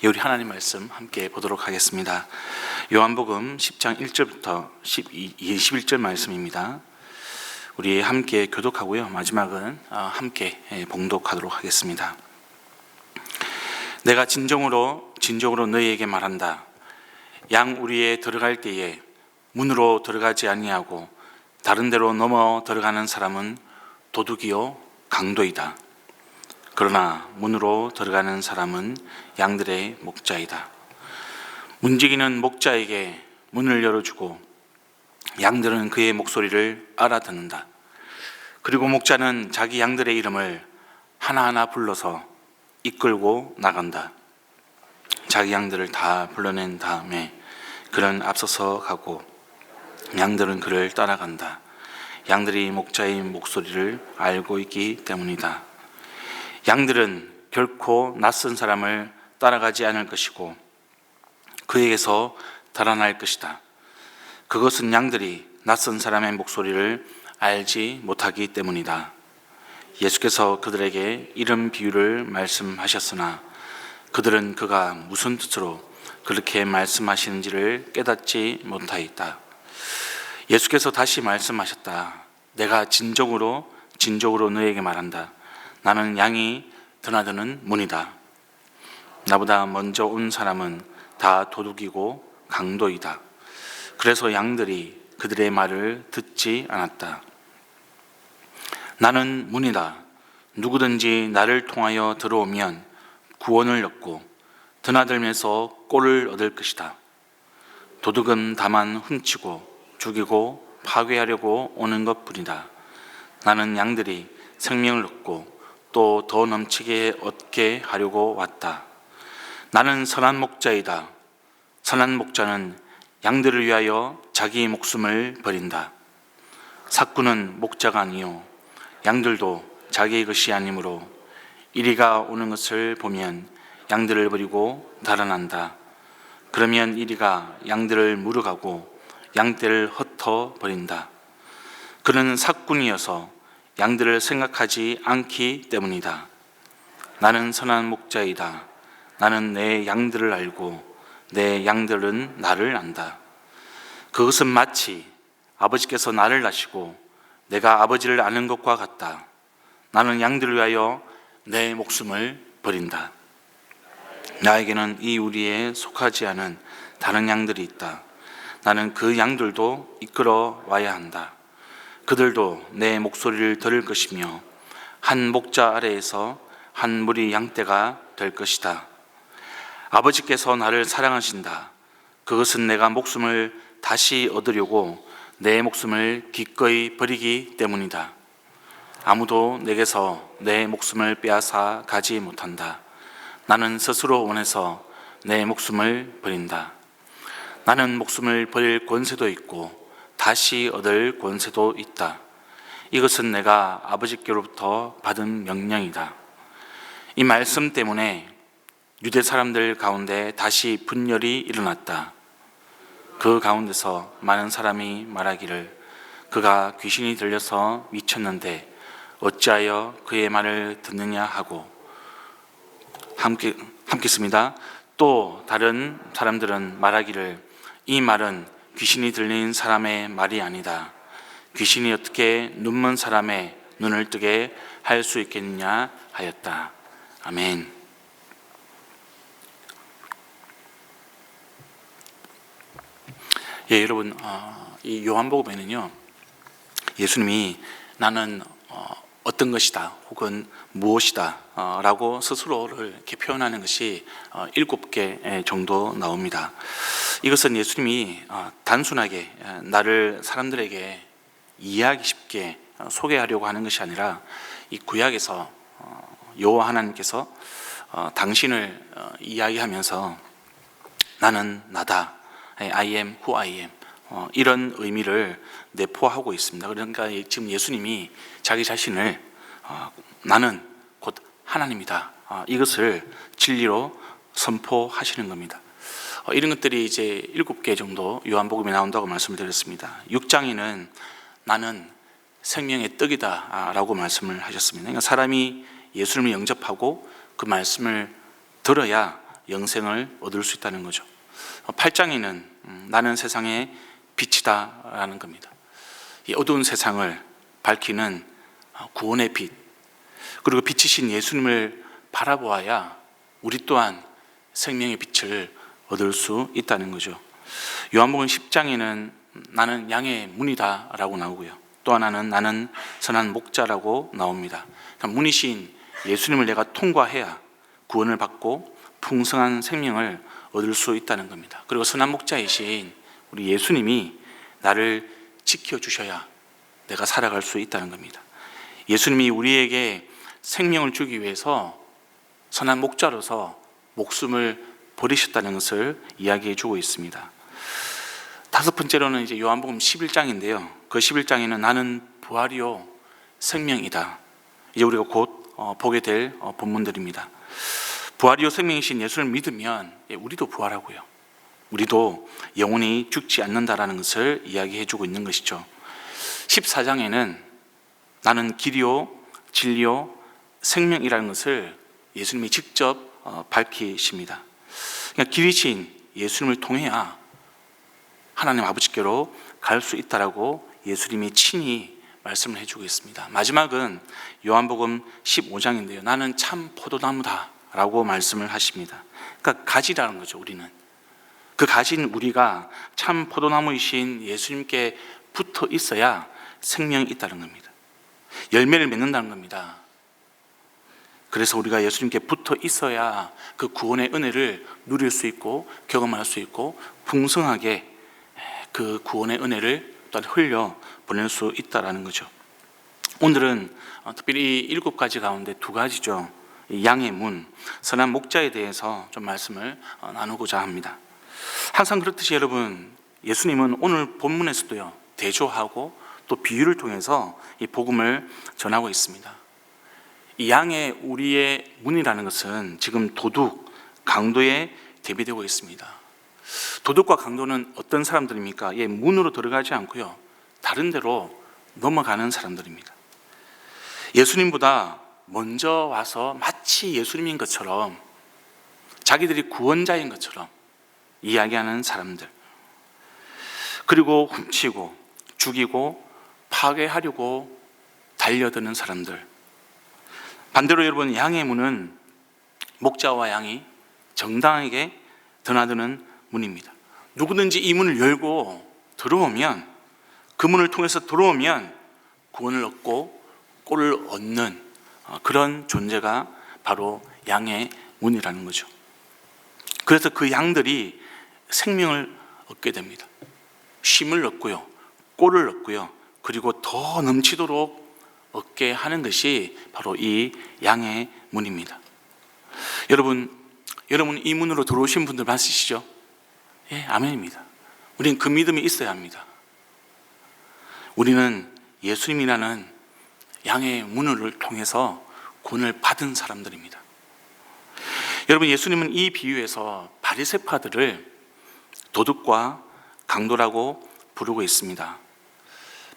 우리 하나님 말씀 함께 보도록 하겠습니다. 요한복음 10장 1절부터 21절 말씀입니다. 우리 함께 교독하고요. 마지막은 함께 봉독하도록 하겠습니다. 내가 진정으로 너희에게 말한다. 양 우리에 들어갈 때에 문으로 들어가지 아니하고 다른 데로 넘어 들어가는 사람은 도둑이요 강도이다. 그러나 문으로 들어가는 사람은 양들의 목자이다. 문지기는 목자에게 문을 열어주고 양들은 그의 목소리를 알아듣는다. 그리고 목자는 자기 양들의 이름을 하나하나 불러서 이끌고 나간다. 자기 양들을 다 불러낸 다음에 그는 앞서서 가고 양들은 그를 따라간다. 양들이 목자의 목소리를 알고 있기 때문이다. 양들은 결코 낯선 사람을 따라가지 않을 것이고 그에게서 달아날 것이다. 그것은 양들이 낯선 사람의 목소리를 알지 못하기 때문이다. 예수께서 그들에게 이런 비유를 말씀하셨으나 그들은 그가 무슨 뜻으로 그렇게 말씀하시는지를 깨닫지 못하였다. 예수께서 다시 말씀하셨다. 내가 진정으로 너희에게 말한다. 나는 양이 드나드는 문이다. 나보다 먼저 온 사람은 다 도둑이고 강도이다. 그래서 양들이 그들의 말을 듣지 않았다. 나는 문이다. 누구든지 나를 통하여 들어오면 구원을 얻고 드나들면서 꼴을 얻을 것이다. 도둑은 다만 훔치고 죽이고 파괴하려고 오는 것뿐이다. 나는 양들이 생명을 얻고 또 더 넘치게 얻게 하려고 왔다. 나는 선한 목자이다. 선한 목자는 양들을 위하여 자기 목숨을 버린다. 삭구는 목자가 아니요 양들도 자기의 것이 아니므로 이리가 오는 것을 보면 양들을 버리고 달아난다. 그러면 이리가 양들을 물어가고 양떼를 흩어 버린다. 그는 삭군이어서 양들을 생각하지 않기 때문이다. 나는 선한 목자이다. 나는 내 양들을 알고 내 양들은 나를 안다. 그것은 마치 아버지께서 나를 아시고 내가 아버지를 아는 것과 같다. 나는 양들을 위하여 내 목숨을 버린다. 나에게는 이 우리에 속하지 않은 다른 양들이 있다. 나는 그 양들도 이끌어 와야 한다. 그들도 내 목소리를 들을 것이며 한 목자 아래에서 한 무리 양떼가 될 것이다. 아버지께서 나를 사랑하신다. 그것은 내가 목숨을 다시 얻으려고 내 목숨을 기꺼이 버리기 때문이다. 아무도 내게서 내 목숨을 빼앗아 가지 못한다. 나는 스스로 원해서 내 목숨을 버린다. 나는 목숨을 버릴 권세도 있고 다시 얻을 권세도 있다. 이것은 내가 아버지께로부터 받은 명령이다. 이 말씀 때문에 유대 사람들 가운데 다시 분열이 일어났다. 그 가운데서 많은 사람이 말하기를 그가 귀신이 들려서 미쳤는데 어찌하여 그의 말을 듣느냐 하고 함께 씁니다. 또 다른 사람들은 말하기를 이 말은 귀신이 들린 사람의 말이 아니다. 귀신이 어떻게 눈먼 사람의 눈을 뜨게 할 수 있겠느냐 하였다. 아멘. 예, 여러분, 이 요한복음에는요, 예수님이 나는 어떤 것이다, 혹은 무엇이다, 라고 스스로를 이렇게 표현하는 것이 7개 정도 나옵니다. 이것은 예수님이 단순하게 나를 사람들에게 이해하기 쉽게 소개하려고 하는 것이 아니라 이 구약에서 여호와 하나님께서 당신을 이야기하면서 나는 나다, I am who I am, 이런 의미를 내포하고 있습니다. 그러니까 지금 예수님이 자기 자신을 나는 곧 하나님이다, 이것을 진리로 선포하시는 겁니다. 이런 것들이 이제 7개 정도 요한복음에 나온다고 말씀을 드렸습니다. 6장에는 나는 생명의 떡이다 라고 말씀을 하셨습니다. 그러니까 사람이 예수님을 영접하고 그 말씀을 들어야 영생을 얻을 수 있다는 거죠. 8장에는 나는 세상의 빛이다 라는 겁니다. 이 어두운 세상을 밝히는 구원의 빛, 그리고 빛이신 예수님을 바라보아야 우리 또한 생명의 빛을 얻을 수 있다는 거죠. 요한복음 10장에는 나는 양의 문이다 라고 나오고요, 또 하나는 나는 선한 목자라고 나옵니다. 그러니까 문이신 예수님을 내가 통과해야 구원을 받고 풍성한 생명을 얻을 수 있다는 겁니다. 그리고 선한 목자이신 우리 예수님이 나를 지켜주셔야 내가 살아갈 수 있다는 겁니다. 예수님이 우리에게 생명을 주기 위해서 선한 목자로서 목숨을 버리셨다는 것을 이야기해 주고 있습니다. 다섯 번째로는 이제 요한복음 11장인데요. 그 11장에는 나는 부활이요 생명이다. 이제 우리가 곧 보게 될 본문들입니다. 부활이요 생명이신 예수를 믿으면 우리도 부활하고요, 우리도 영원히 죽지 않는다라는 것을 이야기해 주고 있는 것이죠. 14장에는 나는 길이요 진리요 생명이라는 것을 예수님이 직접 밝히십니다. 그러니까 길이신 예수님을 통해야 하나님 아버지께로 갈 수 있다라고 예수님이 친히 말씀을 해주고 있습니다. 마지막은 요한복음 15장인데요. 나는 참 포도나무다 라고 말씀을 하십니다. 그러니까 가지라는 거죠. 우리는 그 가진 우리가 참 포도나무이신 예수님께 붙어 있어야 생명이 있다는 겁니다. 열매를 맺는다는 겁니다. 그래서 우리가 예수님께 붙어 있어야 그 구원의 은혜를 누릴 수 있고 경험할 수 있고 풍성하게 그 구원의 은혜를 또한 흘려 보낼 수 있다라는 거죠. 오늘은 특별히 7가지 가운데 2가지죠. 양의 문, 선한 목자에 대해서 좀 말씀을 나누고자 합니다. 항상 그렇듯이 여러분, 예수님은 오늘 본문에서도요, 대조하고 또 비유를 통해서 이 복음을 전하고 있습니다. 이 양의 우리의 문이라는 것은 지금 도둑, 강도에 대비되고 있습니다. 도둑과 강도는 어떤 사람들입니까? 문으로 들어가지 않고요, 다른 데로 넘어가는 사람들입니다. 예수님보다 먼저 와서 마치 예수님인 것처럼, 자기들이 구원자인 것처럼 이야기하는 사람들, 그리고 훔치고 죽이고 파괴하려고 달려드는 사람들. 반대로 여러분, 양의 문은 목자와 양이 정당하게 드나드는 문입니다. 누구든지 이 문을 열고 들어오면, 그 문을 통해서 들어오면 구원을 얻고 꼴을 얻는 그런 존재가 바로 양의 문이라는 거죠. 그래서 그 양들이 생명을 얻게 됩니다. 쉼을 얻고요, 꼴을 얻고요, 그리고 더 넘치도록 얻게 하는 것이 바로 이 양의 문입니다. 여러분 이 문으로 들어오신 분들 맞으시죠? 예, 아멘입니다. 우리는 그 믿음이 있어야 합니다. 우리는 예수님이라는 양의 문을 통해서 구원을 받은 사람들입니다. 여러분, 예수님은 이 비유에서 바리새파들을 도둑과 강도라고 부르고 있습니다.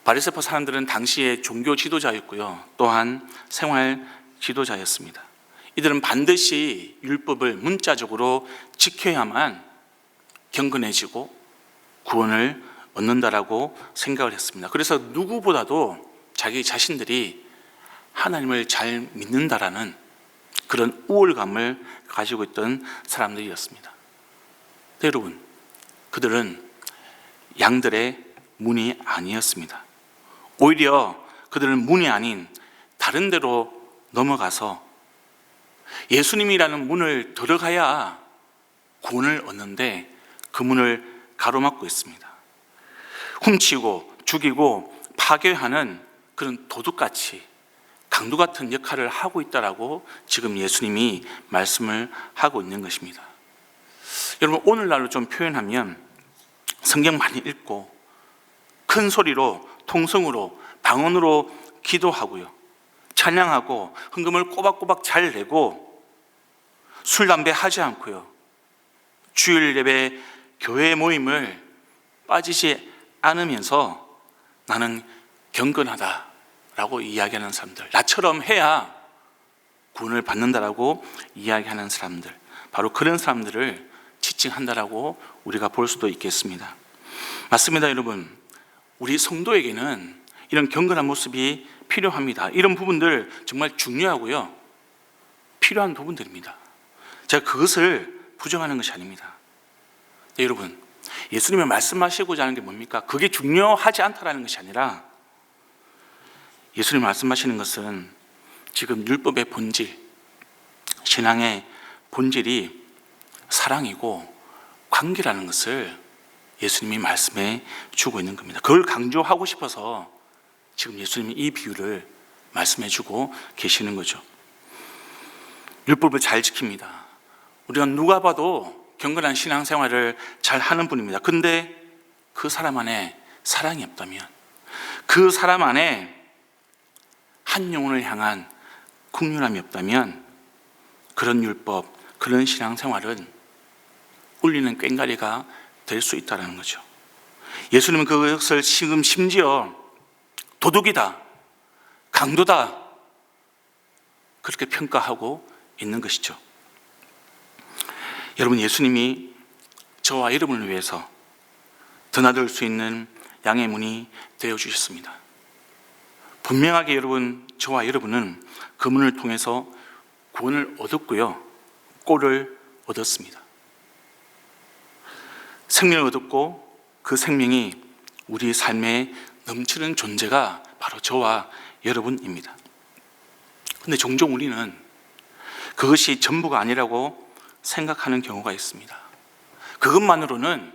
바리새파 사람들은 당시의 종교 지도자였고요, 또한 생활 지도자였습니다. 이들은 반드시 율법을 문자적으로 지켜야만 경건해지고 구원을 얻는다라고 생각을 했습니다. 그래서 누구보다도 자기 자신들이 하나님을 잘 믿는다라는 그런 우월감을 가지고 있던 사람들이었습니다. 여러분, 그들은 양들의 문이 아니었습니다. 오히려 그들은 문이 아닌 다른 데로 넘어가서 예수님이라는 문을 들어가야 구원을 얻는데 그 문을 가로막고 있습니다. 훔치고 죽이고 파괴하는 그런 도둑같이 강도 같은 역할을 하고 있다라고 지금 예수님이 말씀을 하고 있는 것입니다. 여러분, 오늘날로 좀 표현하면 성경 많이 읽고 큰 소리로 통성으로 방언으로 기도하고요, 찬양하고 헌금을 꼬박꼬박 잘 내고 술 담배 하지 않고요, 주일 예배 교회 모임을 빠지지 않으면서 나는 경건하다라고 이야기하는 사람들, 나처럼 해야 구원을 받는다라고 이야기하는 사람들, 바로 그런 사람들을 지칭한다라고 우리가 볼 수도 있겠습니다. 맞습니다, 여러분. 우리 성도에게는 이런 경건한 모습이 필요합니다. 이런 부분들 정말 중요하고요, 필요한 부분들입니다. 제가 그것을 부정하는 것이 아닙니다. 네, 여러분, 예수님이 말씀하시고자 하는 게 뭡니까? 그게 중요하지 않다라는 것이 아니라, 예수님이 말씀하시는 것은 지금 율법의 본질, 신앙의 본질이 사랑이고 관계라는 것을 예수님이 말씀해 주고 있는 겁니다. 그걸 강조하고 싶어서 지금 예수님이 이 비유를 말씀해 주고 계시는 거죠. 율법을 잘 지킵니다. 우리가 누가 봐도 경건한 신앙생활을 잘 하는 분입니다. 근데 그 사람 안에 사랑이 없다면, 그 사람 안에 한 영혼을 향한 긍휼함이 없다면, 그런 율법, 그런 신앙생활은 울리는 꽹과리가 될 수 있다는 거죠. 예수님은 그것을 지금 심지어 도둑이다, 강도다, 그렇게 평가하고 있는 것이죠. 여러분, 예수님이 저와 여러분을 위해서 드나들 수 있는 양의 문이 되어주셨습니다. 분명하게 여러분, 저와 여러분은 그 문을 통해서 구원을 얻었고요, 꼴을 얻었습니다. 생명을 얻었고, 그 생명이 우리 삶에 넘치는 존재가 바로 저와 여러분입니다. 그런데 종종 우리는 그것이 전부가 아니라고 생각하는 경우가 있습니다. 그것만으로는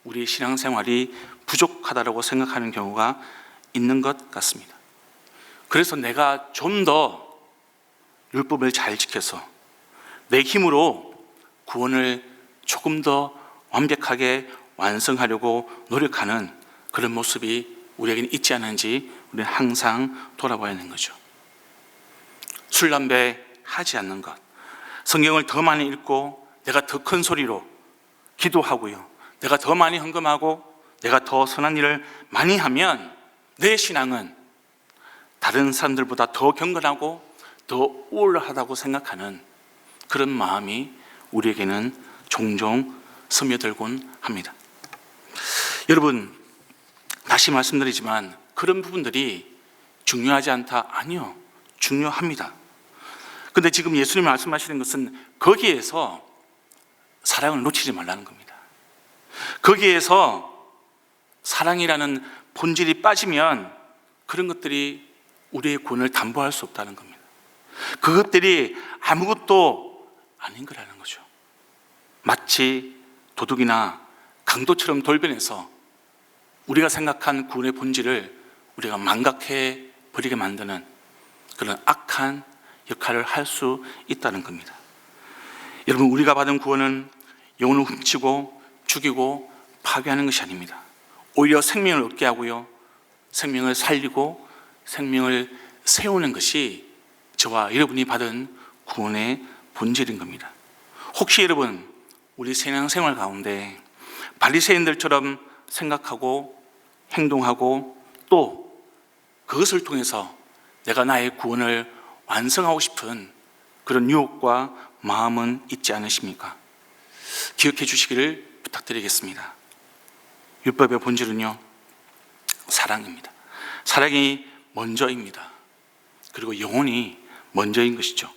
우리 신앙생활이 부족하다고 생각하는 경우가 있는 것 같습니다. 그래서 내가 좀 더 율법을 잘 지켜서 내 힘으로 구원을 조금 더 완벽하게 완성하려고 노력하는 그런 모습이 우리에게는 있지 않은지 우리는 항상 돌아봐야 하는 거죠. 술, 담배 하지 않는 것, 성경을 더 많이 읽고 내가 더 큰 소리로 기도하고요, 내가 더 많이 헌금하고 내가 더 선한 일을 많이 하면 내 신앙은 다른 사람들보다 더 경건하고 더 우월하다고 생각하는 그런 마음이 우리에게는 종종 스며들곤 합니다. 여러분, 다시 말씀드리지만 그런 부분들이 중요하지 않다? 아니요, 중요합니다. 근데 지금 예수님이 말씀하시는 것은 거기에서 사랑을 놓치지 말라는 겁니다. 거기에서 사랑이라는 본질이 빠지면 그런 것들이 우리의 구원을 담보할 수 없다는 겁니다. 그것들이 아무것도 아닌 거라는 거죠. 마치 도둑이나 강도처럼 돌변해서 우리가 생각한 구원의 본질을 우리가 망각해 버리게 만드는 그런 악한 역할을 할 수 있다는 겁니다. 여러분, 우리가 받은 구원은 영혼을 훔치고 죽이고 파괴하는 것이 아닙니다. 오히려 생명을 얻게 하고요, 생명을 살리고 생명을 세우는 것이 저와 여러분이 받은 구원의 본질인 겁니다. 혹시 여러분, 우리 신앙생활 가운데 바리새인들처럼 생각하고 행동하고 또 그것을 통해서 내가 나의 구원을 완성하고 싶은 그런 유혹과 마음은 있지 않으십니까? 기억해 주시기를 부탁드리겠습니다. 율법의 본질은요, 사랑입니다. 사랑이 먼저입니다. 그리고 영혼이 먼저인 것이죠.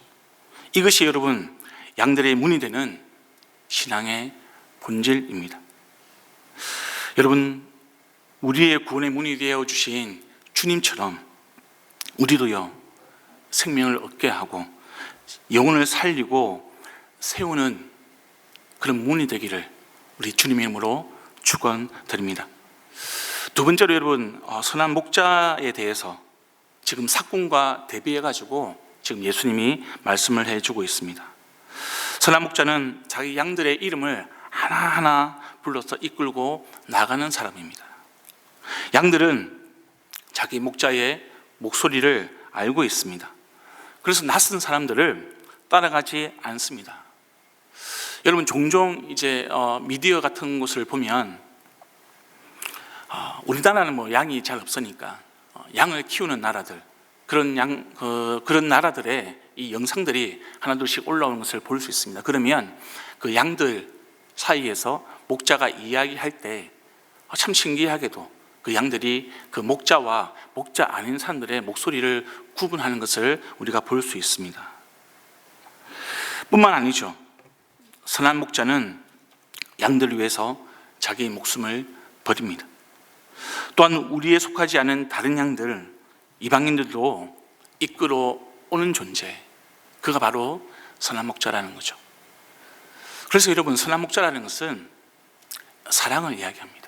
이것이 여러분, 양들의 문이 되는 신앙의 본질입니다. 여러분, 우리의 구원의 문이 되어 주신 주님처럼 우리도요, 생명을 얻게 하고 영혼을 살리고 세우는 그런 문이 되기를 우리 주님의 이름으로 축원드립니다. 두 번째로 여러분, 선한 목자에 대해서 지금 사건과 대비해 가지고 지금 예수님이 말씀을 해주고 있습니다. 선한 목자는 자기 양들의 이름을 하나하나 불러서 이끌고 나가는 사람입니다. 양들은 자기 목자의 목소리를 알고 있습니다. 그래서 낯선 사람들을 따라가지 않습니다. 여러분, 종종 이제 미디어 같은 곳을 보면 우리나라는 뭐 양이 잘 없으니까 양을 키우는 나라들, 그런 나라들의 이 영상들이 하나둘씩 올라오는 것을 볼 수 있습니다. 그러면 그 양들 사이에서 목자가 이야기할 때 참 신기하게도 그 양들이 그 목자와 목자 아닌 사람들의 목소리를 구분하는 것을 우리가 볼 수 있습니다. 뿐만 아니죠. 선한 목자는 양들을 위해서 자기의 목숨을 버립니다. 또한 우리에 속하지 않은 다른 양들, 이방인들도 이끌어 오는 존재, 그가 바로 선한 목자라는 거죠. 그래서 여러분, 선한 목자라는 것은 사랑을 이야기합니다.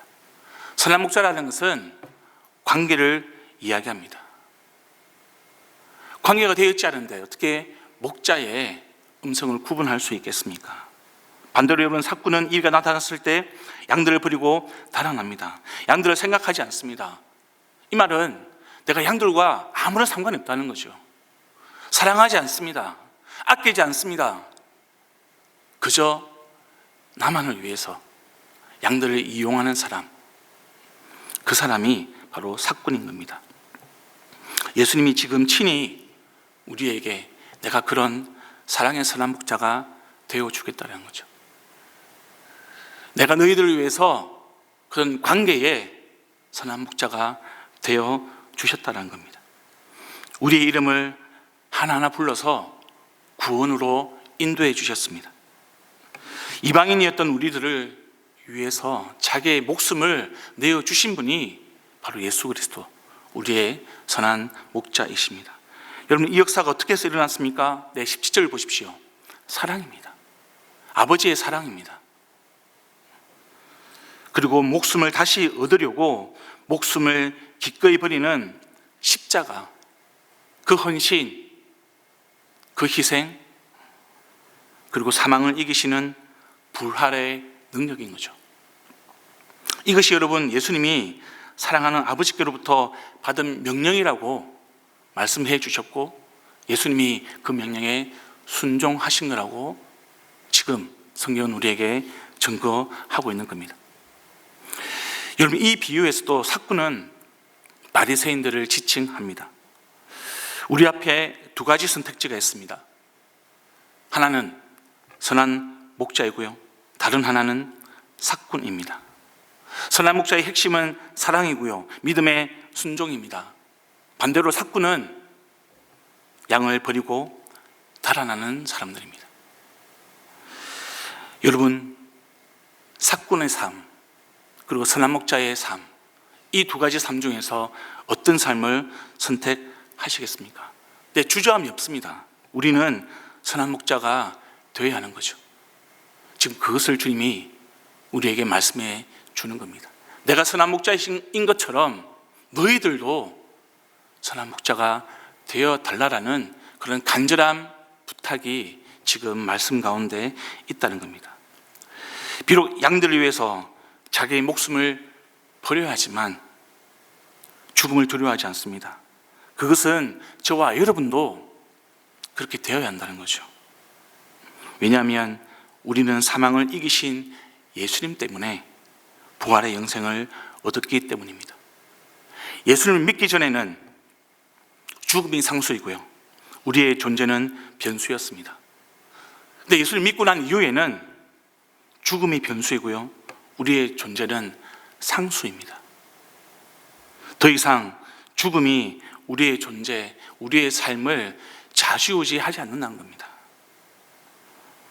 선한 목자라는 것은 관계를 이야기합니다. 관계가 되어 있지 않은데 어떻게 목자의 음성을 구분할 수 있겠습니까? 반대로 여러분, 삭구는 이가 나타났을 때 양들을 버리고 달아납니다. 양들을 생각하지 않습니다. 이 말은 내가 양들과 아무런 상관이 없다는 거죠. 사랑하지 않습니다. 아끼지 않습니다. 그저 나만을 위해서 양들을 이용하는 사람, 그 사람이 바로 삭군인 겁니다. 예수님이 지금 친히 우리에게 내가 그런 사랑의 선한 목자가 되어주겠다는 거죠. 내가 너희들을 위해서 그런 관계에 선한 목자가 되어 주셨다는 겁니다. 우리의 이름을 하나하나 불러서 구원으로 인도해 주셨습니다. 이방인이었던 우리들을 위해서 자기의 목숨을 내어 주신 분이 바로 예수 그리스도, 우리의 선한 목자이십니다. 여러분, 이 역사가 어떻게 해서 일어났습니까? 17절 보십시오. 사랑입니다. 아버지의 사랑입니다. 그리고 목숨을 다시 얻으려고 목숨을 기꺼이 버리는 십자가, 그 헌신, 그 희생, 그리고 사망을 이기시는 부활의 능력인 거죠. 이것이 여러분, 예수님이 사랑하는 아버지께로부터 받은 명령이라고 말씀해 주셨고, 예수님이 그 명령에 순종하신 거라고 지금 성경은 우리에게 증거하고 있는 겁니다. 여러분, 이 비유에서도 삭구는 바리새인들을 지칭합니다. 우리 앞에 두 가지 선택지가 있습니다. 하나는 선한 목자이고요, 다른 하나는 삭군입니다. 선한 목자의 핵심은 사랑이고요, 믿음의 순종입니다. 반대로 삭군은 양을 버리고 달아나는 사람들입니다. 여러분, 삭군의 삶 그리고 선한 목자의 삶, 이 두 가지 삶 중에서 어떤 삶을 선택하시겠습니까? 네, 주저함이 없습니다. 우리는 선한 목자가 되어야 하는 거죠. 지금 그것을 주님이 우리에게 말씀해 주는 겁니다. 내가 선한 목자인 것처럼 너희들도 선한 목자가 되어 달라라는 그런 간절한 부탁이 지금 말씀 가운데 있다는 겁니다. 비록 양들을 위해서 자기의 목숨을 버려야 하지만 죽음을 두려워하지 않습니다. 그것은 저와 여러분도 그렇게 되어야 한다는 거죠. 왜냐하면 우리는 사망을 이기신 예수님 때문에 부활의 영생을 얻었기 때문입니다. 예수님을 믿기 전에는 죽음이 상수이고요, 우리의 존재는 변수였습니다. 근데 예수를 믿고 난 이후에는 죽음이 변수이고요, 우리의 존재는 상수입니다. 더 이상 죽음이 우리의 존재, 우리의 삶을 좌지우지하지 않는다는 겁니다.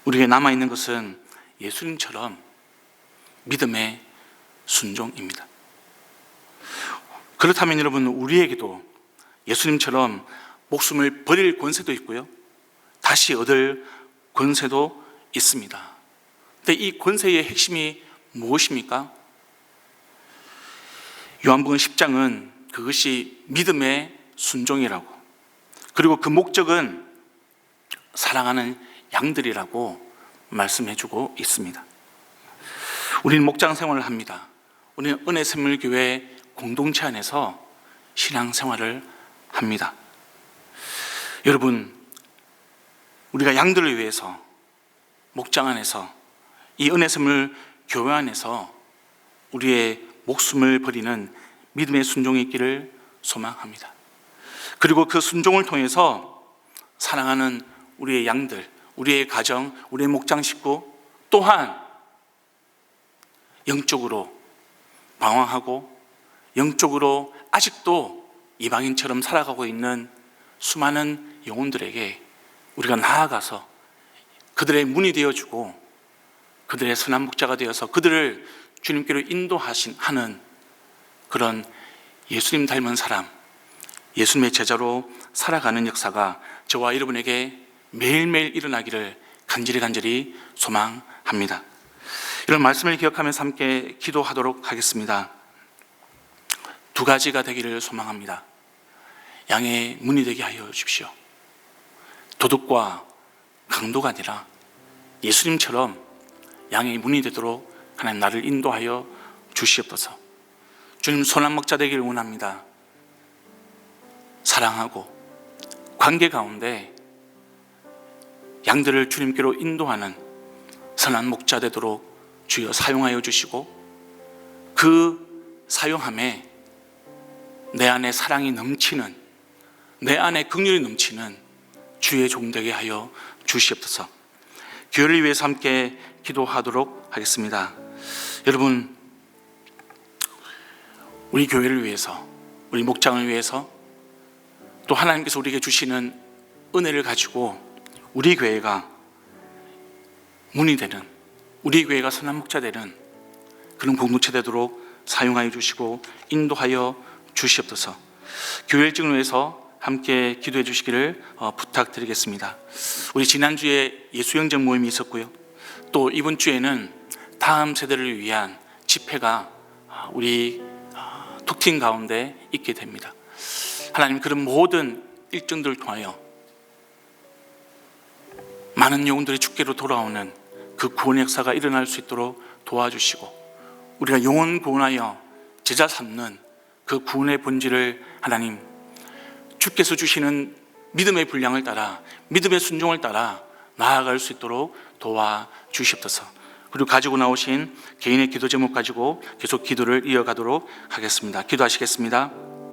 우리에게 남아있는 것은 예수님처럼 믿음의 순종입니다. 그렇다면 여러분, 우리에게도 예수님처럼 목숨을 버릴 권세도 있고요, 다시 얻을 권세도 있습니다. 근데 이 권세의 핵심이 무엇입니까? 요한복음 10장은 그것이 믿음의 순종이라고, 그리고 그 목적은 사랑하는 양들이라고 말씀해주고 있습니다. 우리는 목장 생활을 합니다. 우리는 은혜샘물교회 공동체 안에서 신앙생활을 합니다. 여러분, 우리가 양들을 위해서 목장 안에서, 이 은혜샘물교회 안에서 우리의 목숨을 버리는 믿음의 순종이 있기를 소망합니다. 그리고 그 순종을 통해서 사랑하는 우리의 양들, 우리의 가정, 우리의 목장 식구 또한 영적으로 방황하고 영적으로 아직도 이방인처럼 살아가고 있는 수많은 영혼들에게 우리가 나아가서 그들의 문이 되어주고 그들의 선한 목자가 되어서 그들을 주님께로 인도하는 그런 예수님 닮은 사람, 예수님의 제자로 살아가는 역사가 저와 여러분에게 매일매일 일어나기를 간절히 소망합니다. 이런 말씀을 기억하면서 함께 기도하도록 하겠습니다. 두 가지가 되기를 소망합니다. 양의 문이 되게 하여 주십시오. 도덕과 강도가 아니라 예수님처럼 양의 문이 되도록 하나님 나를 인도하여 주시옵소서. 주님 선한 목자 되기를 원합니다. 사랑하고 관계 가운데 양들을 주님께로 인도하는 선한 목자 되도록 주여 사용하여 주시고 그 사용함에 내 안에 사랑이 넘치는, 내 안에 긍휼이 넘치는 주의 종 되게 하여 주시옵소서. 교회를 위해서 함께 기도하도록 하겠습니다. 여러분, 우리 교회를 위해서, 우리 목장을 위해서 또 하나님께서 우리에게 주시는 은혜를 가지고 우리 교회가 문이 되는, 우리 교회가 선한 목자 되는 그런 공동체 되도록 사용하여 주시고 인도하여 주시옵소서. 교회 일정을 위해서 함께 기도해 주시기를 부탁드리겠습니다. 우리 지난주에 예수영적 모임이 있었고요. 또 이번 주에는 다음 세대를 위한 집회가 우리 톡팀 가운데 있게 됩니다. 하나님, 그런 모든 일정들을 통하여 많은 영혼들이 주께로 돌아오는 그 구원의 역사가 일어날 수 있도록 도와주시고 우리가 영혼 구원하여 제자 삼는 그 구원의 본질을 하나님 주께서 주시는 믿음의 분량을 따라, 믿음의 순종을 따라 나아갈 수 있도록 도와주시옵소서. 그리고 가지고 나오신 개인의 기도 제목 가지고 계속 기도를 이어가도록 하겠습니다. 기도하시겠습니다.